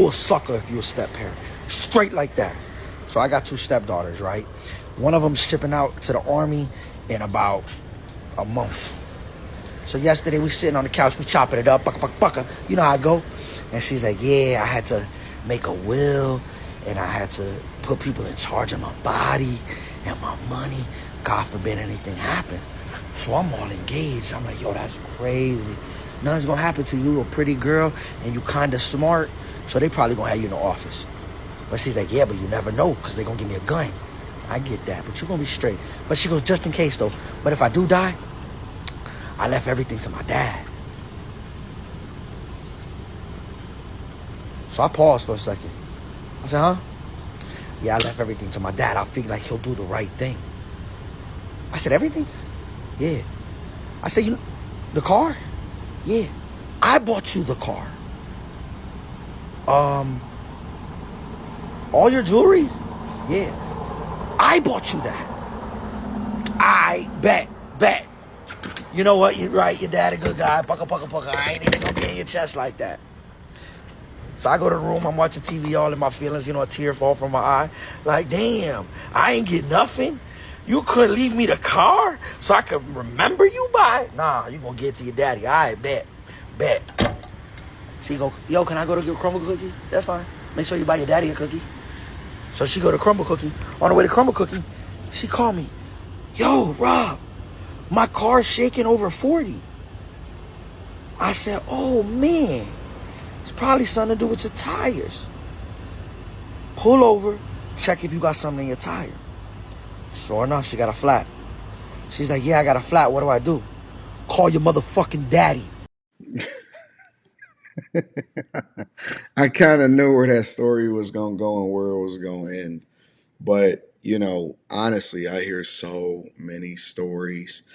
You a sucker if you a step parent. Straight like that. So I got two stepdaughters, right? One of them's shipping out to the army in about a month. So yesterday we sitting on the couch, we chopping it up, bucka, bucka, bucka. You know how I go? And she's like, yeah, I had to make a will, and I had to put people in charge of my body and my money. God forbid anything happen. So I'm all engaged. I'm like, yo, that's crazy. Nothing's gonna happen to you. You're a pretty girl, and you kinda smart, so they probably gonna have you in the office. But she's like, yeah, but you never know, because they gonna give me a gun. I get that, but you're gonna be straight. But she goes, just in case though. But if I do die, I left everything to my dad. So I paused for a second. I said, huh? Yeah, I left everything to my dad. I figured like he'll do the right thing. I said, everything? Yeah. I said, the car? Yeah. I bought you the car. All your jewelry? Yeah. I bought you that. I bet. You know what? You're right. Your dad a good guy. Pucka, pucka, pucka. I ain't even gonna be in your chest like that. So I go to the room. I'm watching TV, all in my feelings. You know, a tear fall from my eye. Like, damn, I ain't get nothing. You couldn't leave me the car so I could remember you by? Nah, you gonna get it to your daddy. All right, bet. She go, yo, can I go to get a crumble cookie? That's fine. Make sure you buy your daddy a cookie. So she go to crumble cookie. On the way to crumble cookie, she called me. Yo, Rob, my car's shaking over 40. I said, oh, man. It's probably something to do with your tires. Pull over, check if you got something in your tire. Sure enough, she got a flat. She's like, yeah, I got a flat. What do I do? Call your motherfucking daddy. I kind of knew where that story was going to go and where it was going to end. But, honestly, I hear so many stories.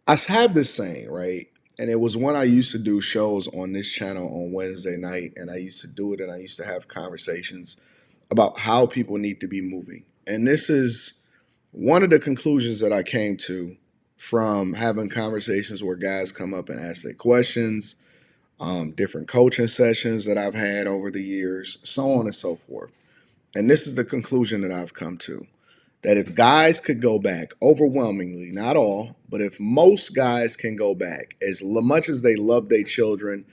I have this saying, right? And it was when I used to do shows on this channel on Wednesday night, and I used to do it, and I used to have conversations about how people need to be moving. And this is one of the conclusions that I came to from having conversations where guys come up and ask their questions, different coaching sessions that I've had over the years, so on and so forth. And this is the conclusion that I've come to, that if guys could go back, overwhelmingly, not all, but if most guys can go back, as much as they love their children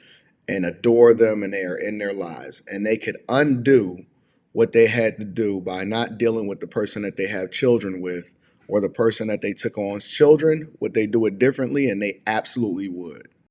and adore them and they are in their lives, and they could undo what they had to do by not dealing with the person that they have children with or the person that they took on as children, would they do it differently? And they absolutely would.